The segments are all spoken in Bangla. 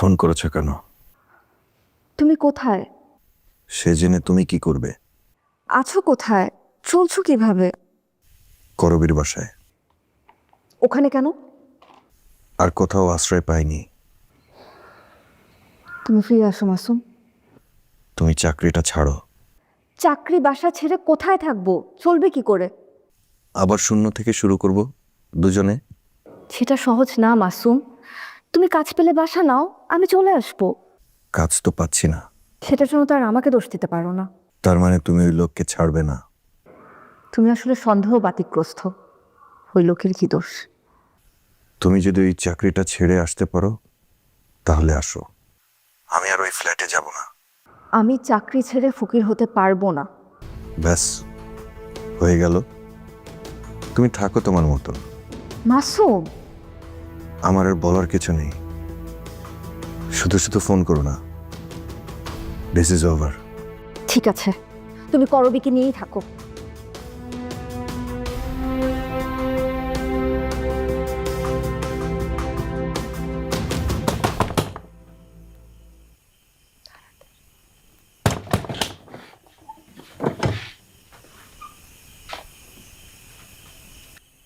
ফোন করেছো কেন? তুমি কোথায় সে জেনে তুমি কি করবে? আছো? কোথায় চলছো? কিভাবে? করবীর বাসায়। ওখানে কেন? আর কোথাও আশ্রয় পাইনি। তুমি ফিরে আসো মাসুম। তুমি চাকরিটা ছাড়ো। চাকরি বাসা ছেড়ে কোথায় থাকবো? চলবে কি করে? আবার শূন্য থেকে শুরু করব দুজনে। সেটা সহজ না মাসুম। তুমি কাজ পেলে বাসা নাও, আমি চলে আসবো। কাজ তো পাচ্ছি না। সেটার জন্য তো আর আমাকে দোষ দিতে পারো না। তার মানে তুমি ওই লোককে ছাড়বে না? তুমি আসলে সন্দেহ বাতিগ্রস্ত। ওই লোকের কি দোষ? তুমি যদি ওই চাকরিটা ছেড়ে আসতে পারো তাহলে আসো। আমি আর ওই ফ্ল্যাটে যাব না। আমি চাকরি ছেড়ে ফকির হতে পারবো না। ব্যাস, হয়ে গেল। তুমি থাকো তোমার মতো। মাসুম, আমার আর বলার কিছু নেই। শুধু শুধু ফোন করো না। This is over. ঠিক আছে, তুমি করবীকে নিয়েই থাকো।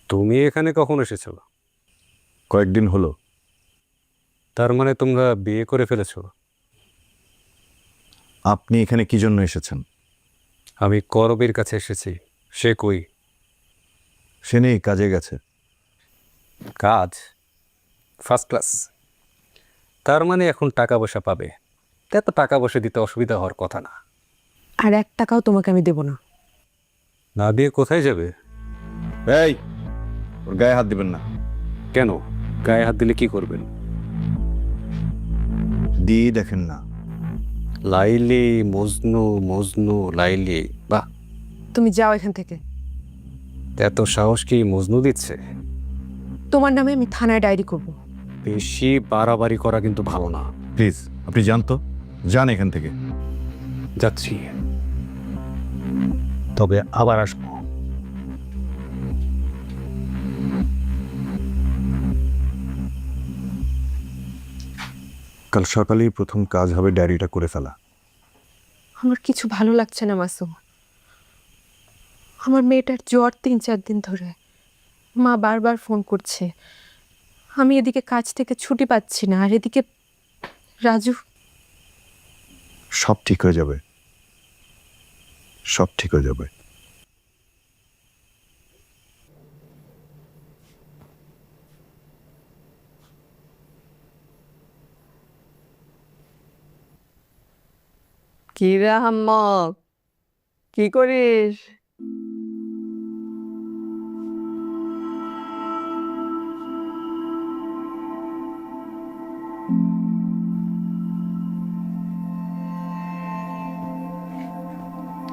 তুমি এখানে কখন এসেছো? কয়েকদিন হলো। তার মানে তোমরা বিয়ে করে ফেলেছো? আপনি এখানে কি জন্য এসেছেন? আমি করবীর কাছে এসেছি। সে কই? সে নেই, কাজে গেছে। কাজ? First class. তার মানে এখন টাকা পয়সা পাবে। এত টাকা পয়সা দিতে অসুবিধা হওয়ার কথা না। আর 1 টাকাও তোমাকে আমি দেব না। না দিয়ে কোথায় যাবে? এই, ওর গায়ে হাত দিবেন না। কেন? গায়ে হাত দিলে কি করবেন? দিয়ে দেখেন না। লাইলি মজনু, মজনু লাইলি। বাহ, তুমি যাও এখান থেকে। এত সাহস কি মজনু দিচ্ছে? তোমার নামে আমি থানায় ডায়েরি করব। বেশি বাড়াবাড়ি করা কিন্তু ভালো না। প্লিজ, আপনি জানতো, যান এখান থেকে। যাচ্ছি, তবে আবার আসবো। কাল সকালেই প্রথম কাজ হবে ডায়েরিটা করে ফেলা। আমার কিছু ভালো লাগছে না মাসুম। আমার মেয়েটার জ্বর 3-4 দিন ধরে। মা বারবার ফোন করছে। আমি এদিকে কাজ থেকে ছুটি পাচ্ছি না, আর এদিকে রাজু। সব ঠিক হয়ে যাবে, সব ঠিক হয়ে যাবে। কি রে হাম্মক, কি করিস?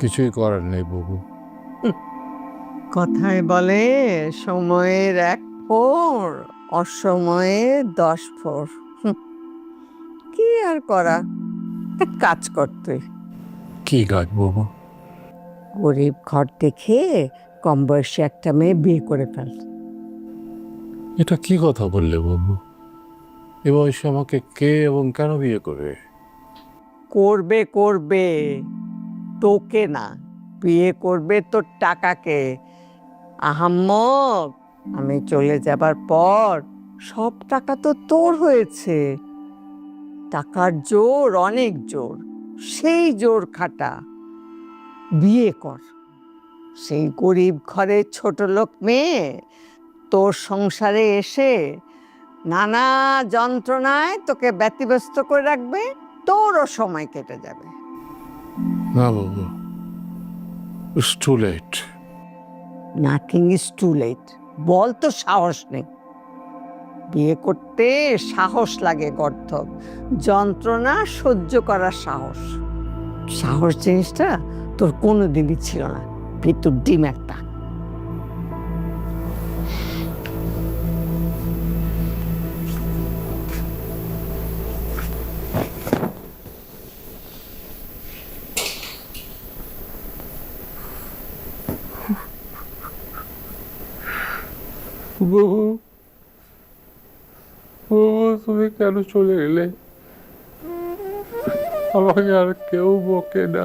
কিছুই করার নেই বাবু। কথায় বলে সময়ের 1 ফোর, অসময়ে 10 ফোর। কি আর করা, এক কাজ করতে। কি কাজ বাবু? গরিব ঘর দেখে কম বয়সী একটা মেয়ে বিয়ে করে ফেল। এটা কি কথা বললে বাবু? এ বয়সে আমাকে কে এবং কেন বিয়ে করবে? করবে করবে, তোকে না, বিয়ে করবে তোর টাকাকে। আহাম্মক, আমি চলে যাবার পর সব টাকা তো তোর হয়েছে। টাকার জোর, অনেক জোর, সেই জোর খাটা, বিয়ে কর। সেই গরিব ঘরের ছোট লোক মেয়ে তোর সংসারে এসে নানা যন্ত্রণায় তোকে ব্যতিব্যস্ত করে রাখবে, তোরও সময় কেটে যাবে। না বাবু, it's too late. Nothing is too late. বল তো সাহস নেই? বিয়ে করতে সাহস লাগে গর্ধব, যন্ত্রণা সহ্য করার সাহস। সাহস জিনিসটা তোর কোনোদিনই ছিল না, ভিতর ডিম একটা। বাবু, বাবু তুমি কেন চলে গেলে? আমাকে আর কেউ বকে না,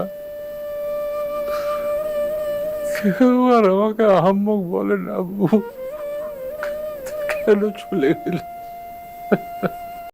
কেউ আর আমাকে আহাম্মক বলে না। আব্বু কেন চলে গেলে?